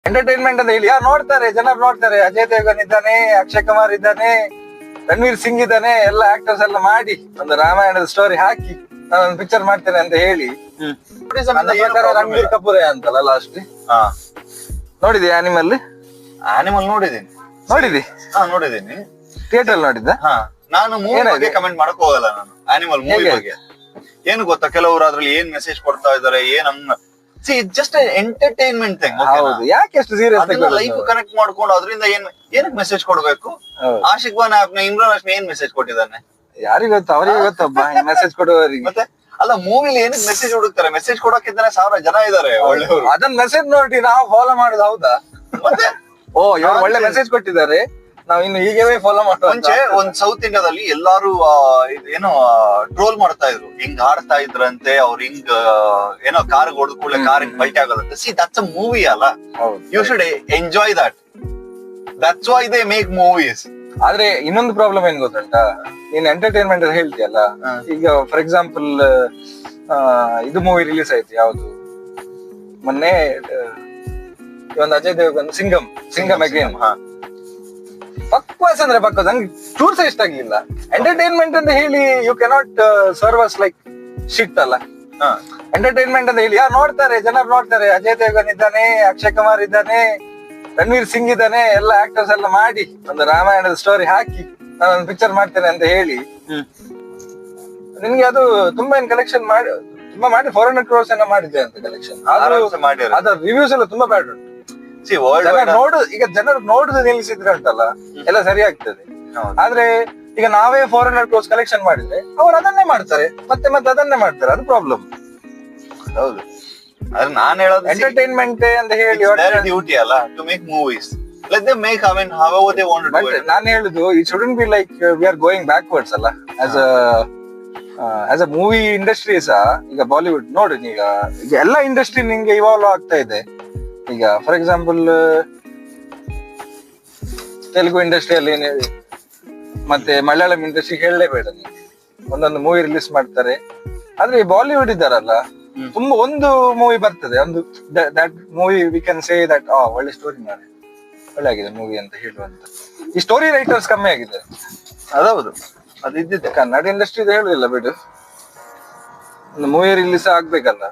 Entertainment ಅಂತ ಹೇಳಿ ಯಾರು ನೋಡ್ತಾರೆ, ಜನರು ನೋಡ್ತಾರೆ. ಅಜಯ್ ದೇವಗನ್ ಇದ್ದಾನೆ, ಅಕ್ಷಯ್ ಕುಮಾರ್ ಇದ್ದಾನೆ, ರಣವೀರ್ ಸಿಂಗ್ ಇದ್ದಾನೆ, ಎಲ್ಲ ಆಕ್ಟರ್ಸ್ ಎಲ್ಲ ಮಾಡಿ ಒಂದು ರಾಮಾಯಣದ ಸ್ಟೋರಿ ಹಾಕಿ ನಾನೊಂದು ಪಿಕ್ಚರ್ ಮಾಡ್ತೇನೆ ಅಂತ ಹೇಳಿ ನನ್ನ ಪ್ರಕಾರ ರಣವೀರ್ ಕಪೂರೇ ಅಂತಲ್ಲ ಲಾಸ್ಟ್. ನೋಡಿದ್ಯಾ ಆನಿಮಲ್? ಆನಿಮಲ್ ನೋಡಿದೀನಿ. ನೋಡಿದಿ? ನೋಡಿದೀನಿ. ಥಿಯೇಟರ್ ನೋಡಿದ್ದ? ನಾನು ಮೂವಿ ಬಗ್ಗೆ ಕಮೆಂಟ್ ಮಾಡಕ್ ಹೋಗಲ್ಲ. ನಾನು ಆನಿಮಲ್ ಮೂವಿ ಬಗ್ಗೆ ಏನು ಗೊತ್ತಾ, ಕೆಲವರು ಅದ್ರಲ್ಲಿ ಏನ್ ಮೆಸೇಜ್ ಕೊಡ್ತಾ ಇದಾರೆ, ಜಸ್ಟ್ ಎಂಟರ್ಟೈನ್ಮೆಂಟ್ ಥಿಂಗ್. ಹೌದು, ಯಾಕೆ ಎಷ್ಟು ಸೀರಿಯಸ್ ಲೈಫ್ ಕನೆಕ್ಟ್ ಮಾಡ್ಕೊಂಡು ಅದರಿಂದ ಏನಕ್ಕೆ ಮೆಸೇಜ್ ಕೊಡ್ಬೇಕು? ಆಶಿಕ್ ಖಾನ್ ಆಪ್ನ ಇಮ್ರಾನ್ ಹಾಷ್ಮಿ ಏನ್ ಮೆಸೇಜ್ ಕೊಟ್ಟಿದ್ದಾನೆ ಯಾರಿಗ ಗೊತ್ತ? ಅವರಿಗೆ ಗೊತ್ತಬ್ಬ ಮೆಸೇಜ್ ಕೊಡುವವರಿಗೆ. ಮತ್ತೆ ಅಲ್ಲ, ಮೂವಿಲಿ ಏನಕ್ಕೆ ಮೆಸೇಜ್ ಹುಡುಕ್ತಾರೆ? ಮೆಸೇಜ್ ಕೊಡೋಕಿದ್ದಾನೆ 1000 ಜನ ಇದಾರೆ ಒಳ್ಳೆಯವರು. ಅದನ್ನ ಮೆಸೇಜ್ ನೋಡಿ ನಾವು ಫಾಲೋ ಮಾಡುದು ಹೌದಾ? ಮತ್ತೆ ಇವ್ರು ಒಳ್ಳೆ ಮೆಸೇಜ್ ಕೊಟ್ಟಿದ್ದಾರೆ, ನಾವು ಇನ್ನು ಹೀಗೆ ಫಾಲೋ ಮಾಡುವ. ಮುಂಚೆ ಒಂದ್ ಸೌತ್ ಇಂಡಿಯಾದಲ್ಲಿ ಎಲ್ಲಾರು ಏನೋ ಟ್ರೋಲ್ ಮಾಡ್ತಾ ಇದ್ರು, ಹಿಂಗ್ ಆಡ್ತಾ ಇದ್ರಂತೆ ಅವ್ರು, ಹಿಂಗ್ ಏನೋ ಕಾರ್ ಹೊಡೆದ ಕೂಡಲೇ ಕಾರ್ ಹಿಂಗ್ ಪಲ್ಟಿ ಆಗೋದಂತೆ. ಸಿ ದಟ್ಸ್ ಅ ಮೂವಿ ಅಲ್ಲ, you should enjoy that. That's why they make movies. ಆದ್ರೆ ಇನ್ನೊಂದು ಪ್ರಾಬ್ಲಮ್ ಏನ್ ಗೊತ್ತುಂಟಾ, ನೀನ್ ಎಂಟರ್ಟೈನ್ಮೆಂಟ್ ಅಂತ ಹೇಳ್ತೀಯಲ್ಲ, ಈಗ ಫಾರ್ ಎಕ್ಸಾಂಪಲ್ ಇದು ಮೂವಿ ರಿಲೀಸ್ ಆಯ್ತು, ಯಾವ್ದು ಮೊನ್ನೆ ಒಂದು ಅಜಯ್ ದೇವಗನ್ ಸಿಂಗಮ್ ಅಗೇನ್. ಪಕ್ವಾಸ್ ಅಂದ್ರೆ ಪಕ್ವಾಸ್, ನಂಗೆ ಚೂರ್ ಸಹ ಇಷ್ಟ ಆಗ್ಲಿಲ್ಲ. ಎಂಟರ್ಟೈನ್ಮೆಂಟ್ ಅಂತ ಹೇಳಿ ಯು ಕೆನಾಟ್ ಸರ್ವಸ್ ಲೈಕ್ ಶಿಟ್ ಅಲ್ಲ. ಎಂಟರ್ಟೈನ್ಮೆಂಟ್ ಅಂತ ಹೇಳಿ ಯಾರು ನೋಡ್ತಾರೆ, ಜನರು ನೋಡ್ತಾರೆ. ಅಜಯ್ ದೇವಗನ್ ಇದ್ದಾನೆ, ಅಕ್ಷಯ್ ಕುಮಾರ್ ಇದ್ದಾನೆ, ರಣವೀರ್ ಸಿಂಗ್ ಇದ್ದಾನೆ, ಎಲ್ಲ ಆಕ್ಟರ್ಸ್ ಎಲ್ಲ ಮಾಡಿ ಒಂದು ರಾಮಾಯಣದ ಸ್ಟೋರಿ ಹಾಕಿ ನಾನೊಂದು ಪಿಕ್ಚರ್ ಮಾಡ್ತೇನೆ ಅಂತ ಹೇಳಿ ನಿನ್ಗೆ ಅದು ತುಂಬಾ ಏನ್ ಕಲೆಕ್ಷನ್ ಮಾಡಿ ತುಂಬಾ ಮಾಡಿ 400 crores ಏನೋ ಮಾಡಿದೆ ಅಂತ ಕಲೆಕ್ಷನ್. ಅದ್ರ ರಿವ್ಯೂಸ್ ಎಲ್ಲ ತುಂಬಾ ಬ್ಯಾಡ್ ಉಂಟು. ಈಗ ಜನರು ನೋಡುದು ನಿಲ್ಲಿಸಿದ್ರೆ ಉಂಟಲ್ಲ ಎಲ್ಲ ಸರಿ ಆಗ್ತದೆ. ಆದ್ರೆ ಈಗ ನಾವೇ 400 crores ಕಲೆಕ್ಷನ್ ಮಾಡಿದ್ರೆ ಅವ್ರು ಅದನ್ನೇ ಮಾಡ್ತಾರೆ, ಮತ್ತೆ ಅದನ್ನೇ ಮಾಡ್ತಾರೆ. ಅದು ಪ್ರಾಬ್ಲಮ್. ಹೌದು, ಅದ್ರ ನಾನ್ ಹೇಳೋದು ಎಂಟರ್ಟೈನ್ಮೆಂಟ್ ಅಂತ ಹೇಳಿ ಡ್ಯೂಟಿ ಅಲ್ಲ to make movies. Let them make however they want to do it. ನಾನು ಹೇಳುದು it shouldn't be like we are going backwards ಅಲ್ಲ. ಆಸ್ ಅ ಮೂವಿ ಇಂಡಸ್ಟ್ರಿ ಸಹ ಈಗ ಬಾಲಿವುಡ್ ನೋಡಿ, ಈಗ ಎಲ್ಲ ಇಂಡಸ್ಟ್ರಿ ನಿಂಗೆ ಇವಾಲ್ವ್ ಆಗ್ತಾ ಇದೆ. ಈಗ ಫಾರ್ ಎಕ್ಸಾಂಪಲ್ ತೆಲುಗು ಇಂಡಸ್ಟ್ರಿಯಲ್ಲಿ ಮತ್ತೆ ಮಲಯಾಳಂ ಇಂಡಸ್ಟ್ರಿ ಹೇಳಲೇಬೇಡ, ನಿಂಗೆ ಒಂದೊಂದು ಮೂವಿ ರಿಲೀಸ್ ಮಾಡ್ತಾರೆ. ಆದ್ರೆ ಬಾಲಿವುಡ್ ಇದ್ದಾರಲ್ಲ, ತುಂಬಾ ಒಂದು ಮೂವಿ ಬರ್ತದೆ, ಒಂದು that movie we can say that ಒಳ್ಳೆ ಸ್ಟೋರಿ ಮಾಡಿ ಒಳ್ಳೆ ಆಗಿದೆ ಮೂವಿ ಅಂತ ಹೇಳುವಂತ ಈ ಸ್ಟೋರಿ ರೈಟರ್ಸ್ ಕಮ್ಮಿ ಆಗಿದೆ. ಅದೌದು, ಅದು ಇದ್ದಿದೆ. ಕನ್ನಡ ಇಂಡಸ್ಟ್ರಿ ಹೇಳುದಿಲ್ಲ ಬಿಡು, ಒಂದು ಮೂವಿ ರಿಲೀಸ್ ಆಗ್ಬೇಕಲ್ಲ.